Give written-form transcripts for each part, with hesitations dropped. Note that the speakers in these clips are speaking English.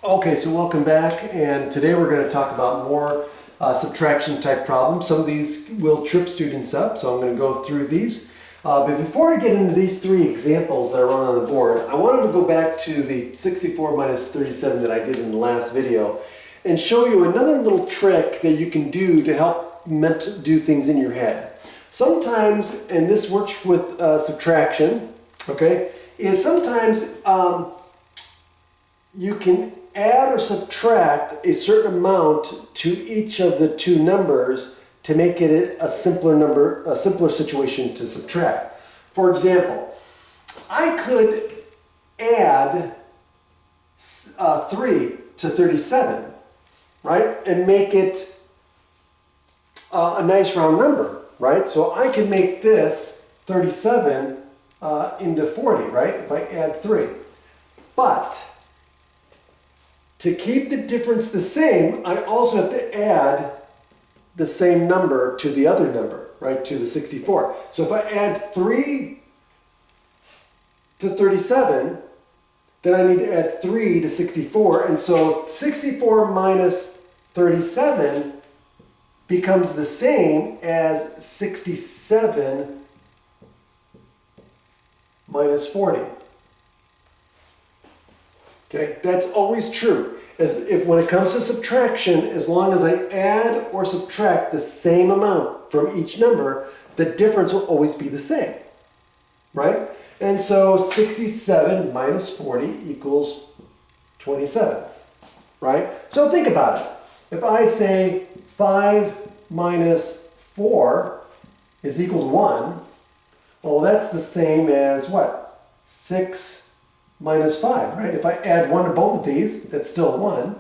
Okay, so welcome back, and today we're going to talk about more subtraction type problems. Some of these will trip students up, so I'm going to go through these. But before I get into these three examples that are on the board, I wanted to go back to the 64 minus 37 that I did in the last video and show you another little trick that you can do to help do things in your head. Sometimes, and this works with subtraction, okay, is sometimes you can add or subtract a certain amount to each of the two numbers to make it a simpler situation to subtract. For example, I could add 3 to 37, right, and make it a nice round number, right? So I can make this 37 into 40, right, if I add 3. But to keep the difference the same, I also have to add the same number to the other number, right, to the 64. So if I add 3 to 37, then I need to add 3 to 64. And so 64 minus 37 becomes the same as 67 minus 40. Okay, that's always true. When it comes to subtraction, as long as I add or subtract the same amount from each number, the difference will always be the same, right? And so 67 minus 40 equals 27, right? So think about it. If I say 5 minus 4 is equal to 1, well, that's the same as what? 6 minus 5, right? If I add 1 to both of these, that's still 1.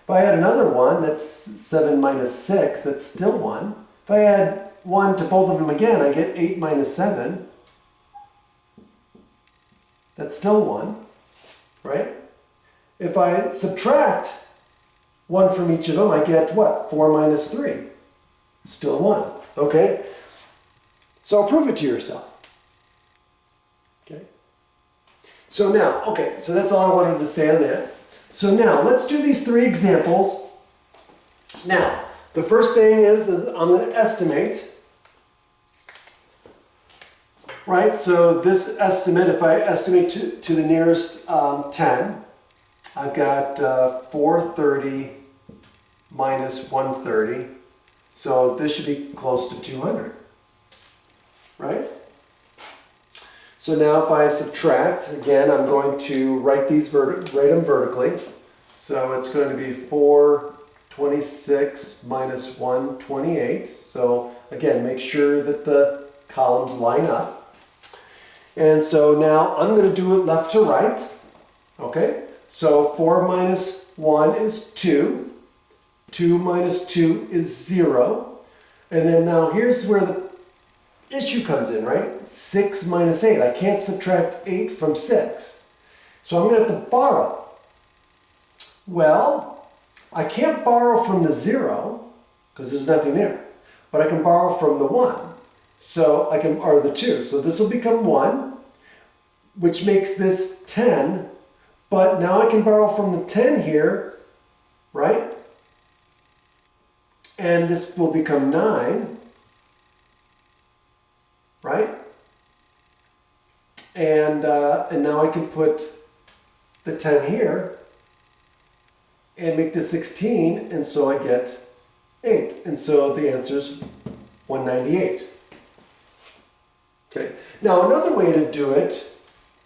If I add another 1, that's 7 minus 6, that's still 1. If I add 1 to both of them again, I get 8 minus 7. That's still 1, right? If I subtract 1 from each of them, I get what? 4 minus 3. Still 1, okay? So prove it to yourself. Okay? So now, okay, so that's all I wanted to say on that. So now, let's do these three examples. Now, the first thing is I'm going to estimate, right? So this estimate, if I estimate to the nearest 10, I've got 430 minus 130. So this should be close to 200, right? So now if I subtract, again, I'm going to write them vertically. So it's going to be 426 minus 128. So again, make sure that the columns line up. And so now I'm going to do it left to right. Okay, so 4 minus 1 is 2. 2 minus 2 is 0. And then now here's where the issue comes in, right? 6 minus 8. I can't subtract 8 from 6. So I'm going to have to borrow. Well, I can't borrow from the 0 because there's nothing there. But I can borrow from the 1. So I can, or the 2. So this will become 1, which makes this 10. But now I can borrow from the 10 here, right? And this will become 9. Right? And now I can put the 10 here and make this 16, and so I get 8. And so the answer is 198. Okay. Now another way to do it,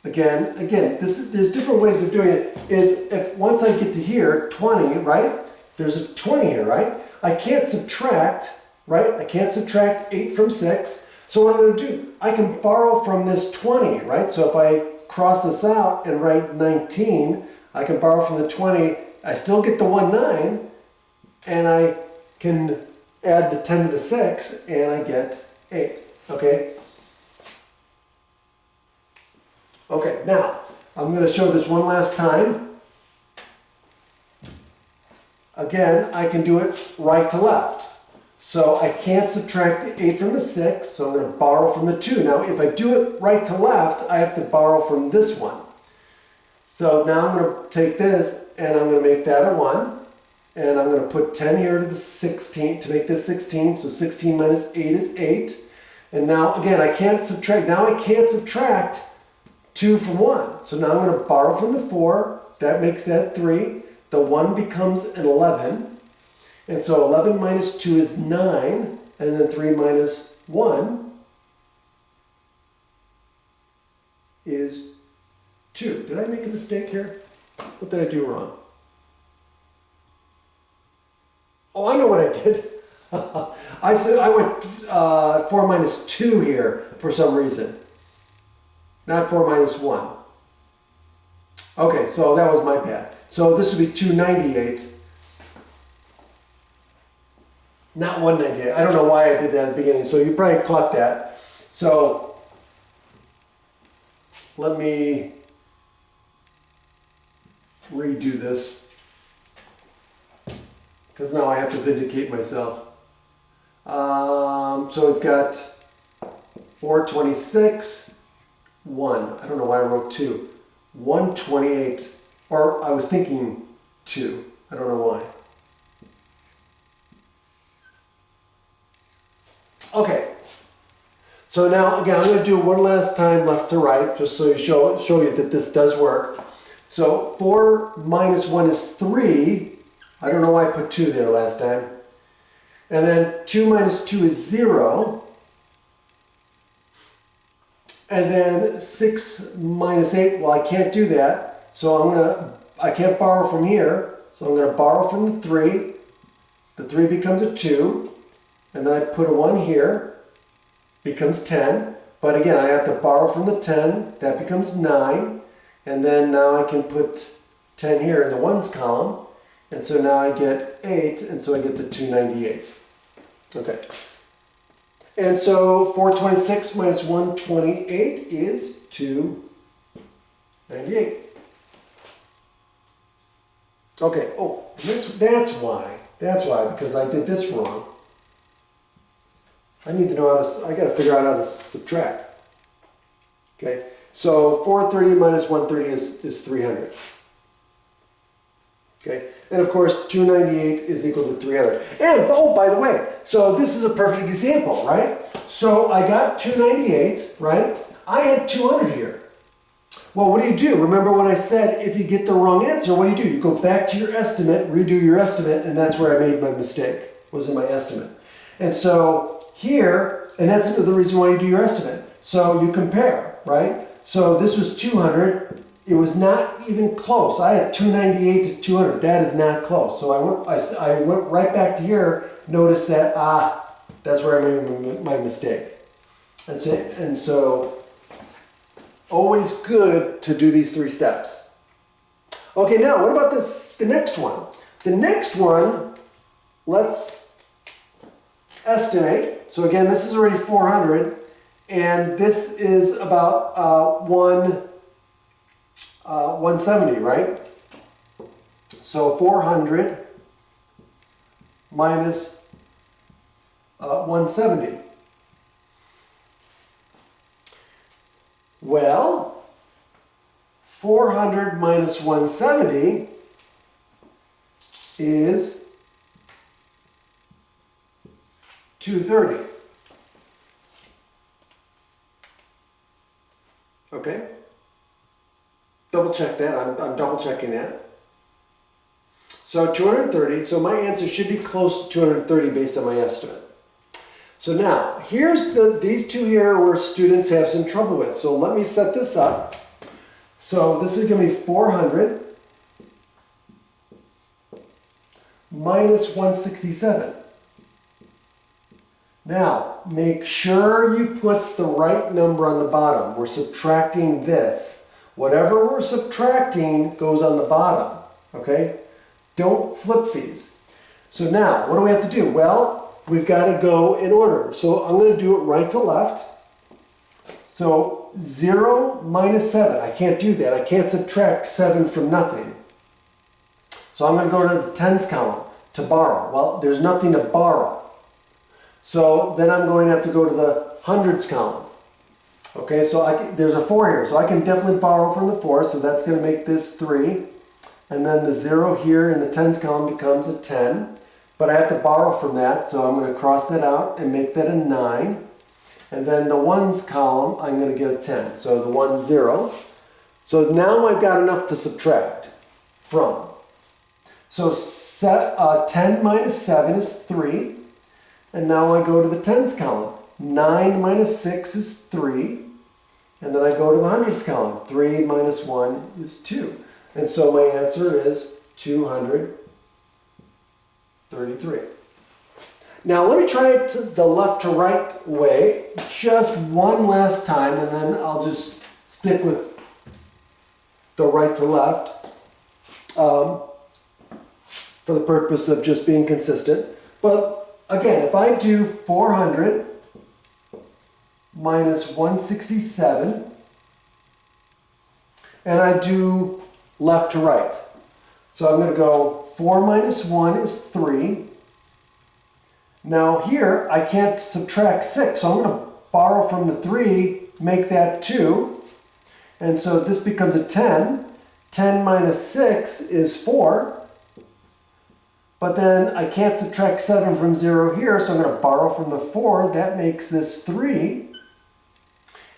again, there's different ways of doing it, is if once I get to here, 20, right? There's a 20 here, right? I can't subtract, right? I can't subtract 8 from 6. So what I'm going to do, I can borrow from this 20, right? So if I cross this out and write 19, I can borrow from the 20. I still get the 19, and I can add the 10 to the 6, and I get 8, okay? Okay, now, I'm going to show this one last time. Again, I can do it right to left. So I can't subtract the 8 from the 6, so I'm going to borrow from the 2. Now, if I do it right to left, I have to borrow from this one. So now I'm going to take this and I'm going to make that a 1. And I'm going to put 10 here to the 16 to make this 16. So 16 minus 8 is 8. And now, again, I can't subtract. Now I can't subtract 2 from 1. So now I'm going to borrow from the 4. That makes that 3. The 1 becomes an 11. And so 11 minus 2 is 9. And then 3 minus 1 is 2. Did I make a mistake here? What did I do wrong? Oh, I know what I did. I went 4 minus 2 here for some reason. Not 4 minus 1. Okay, so that was my bad. So this would be 298. Not 198. I don't know why I did that at the beginning. So you probably caught that. So let me redo this, because now I have to vindicate myself. So we've got 426, 1. I don't know why I wrote 2. 128, or I was thinking 2. I don't know why. Okay. So now, again, I'm going to do it one last time left to right, just so you show you that this does work. So 4 minus 1 is 3. I don't know why I put 2 there last time. And then 2 minus 2 is 0. And then 6 minus 8, well, I can't do that. So I can't borrow from here. So I'm going to borrow from the 3. The 3 becomes a 2. And then I put a 1 here. Becomes 10. But again, I have to borrow from the 10. That becomes 9. And then now I can put 10 here in the 1's column. And so now I get 8, and so I get the 298. Okay. And so 426 minus 128 is 298. Okay, oh, that's why. That's why, because I did this wrong. I need to know how to, I got to figure out how to subtract. Okay, so 430 minus 130 is 300. Okay, and of course 298 is equal to 300. And, oh, by the way, so this is a perfect example, right? So I got 298, right? I had 200 here. Well, what do? Remember what I said, if you get the wrong answer, what do? You go back to your estimate, redo your estimate, and that's where I made my mistake, was in my estimate. And so here, and that's the reason why you do your estimate. So you compare, right? So this was 200. It was not even close. I had 298 to 200. That is not close. So I went right back to here. Notice that, that's where I made my mistake. And so always good to do these 3 steps. Okay, now what about the next one? The next one, let's estimate. So again, this is already 400, and this is about 170, right? So 400 minus 170. Well, 400 minus 170 is 230. Okay? Double check that. I'm double checking that. So 230. So my answer should be close to 230 based on my estimate. So now, here's these two here where students have some trouble with. So let me set this up. So this is going to be 400 minus 167. Now, make sure you put the right number on the bottom. We're subtracting this. Whatever we're subtracting goes on the bottom, okay? Don't flip these. So now, what do we have to do? Well, we've got to go in order. So I'm going to do it right to left. So 0 minus 7. I can't do that. I can't subtract 7 from nothing. So I'm going to go to the tens column to borrow. Well, there's nothing to borrow. So then I'm going to have to go to the hundreds column. Okay, so there's a 4 here. So I can definitely borrow from the 4. So that's going to make this 3. and then the 0 here in the tens column becomes a 10. But I have to borrow from that, so I'm going to cross that out and make that a 9. And then the ones column, I'm going to get a 10. So the 1, 0. So now I've got enough to subtract from. So 10 minus 7 is 3. And now I go to the tens column. 9 minus 6 is 3. And then I go to the hundreds column. 3 minus 1 is 2. And so my answer is 233. Now let me try it the left to right way just one last time, and then I'll just stick with the right to left for the purpose of just being consistent. But again, if I do 400 minus 167, and I do left to right. So I'm going to go 4 minus 1 is 3. Now here, I can't subtract 6, so I'm going to borrow from the 3, make that 2. And so this becomes a 10. 10 minus 6 is 4. But then I can't subtract 7 from 0 here, so I'm going to borrow from the 4. That makes this 3.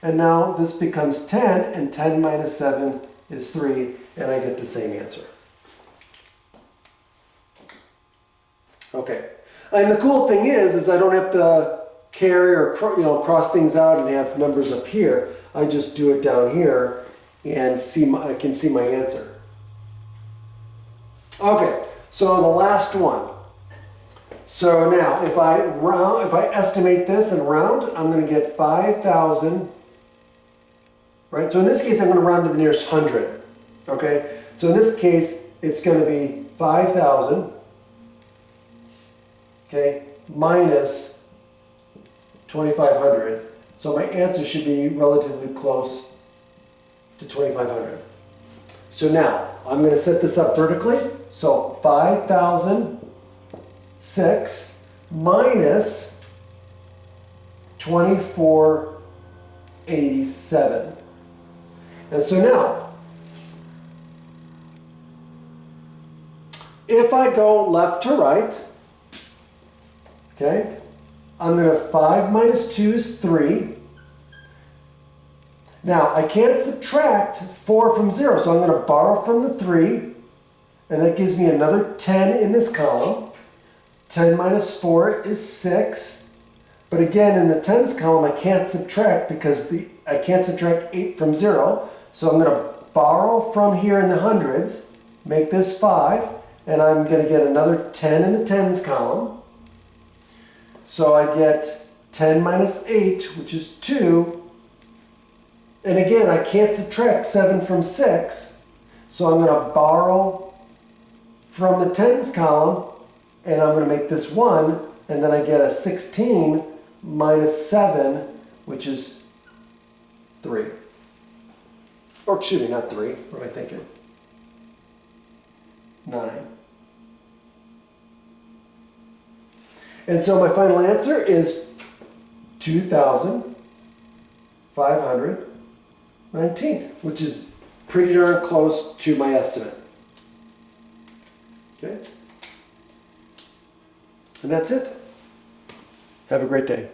And now this becomes 10, and 10 minus 7 is 3, and I get the same answer. Okay. And the cool thing is I don't have to carry or cross things out and have numbers up here. I just do it down here and I can see my answer. Okay, so the last one. So now if I estimate this and round, I'm going to get 5,000. Right? So in this case, I'm going to round to the nearest 100. Okay? So in this case, it's going to be 5,000. Okay, minus 2,500. So my answer should be relatively close to 2,500. So now, I'm going to set this up vertically. So 5,006 minus 2,487. And so now, if I go left to right, okay, I'm going to 5 minus 2 is 3. Now, I can't subtract 4 from 0, so I'm going to borrow from the 3, and that gives me another 10 in this column. 10 minus 4 is 6. But again, in the tens column, I can't subtract because I can't subtract 8 from 0. So I'm going to borrow from here in the hundreds, make this 5, and I'm going to get another 10 in the tens column. So I get 10 minus 8, which is 2. And again, I can't subtract 7 from 6. So I'm going to borrow from the tens column, and I'm going to make this 1. And then I get a 16 minus 7, which is 3. Or excuse me, not 3. What am I thinking? 9. And so my final answer is 2,519, which is pretty darn close to my estimate. Okay? And that's it. Have a great day.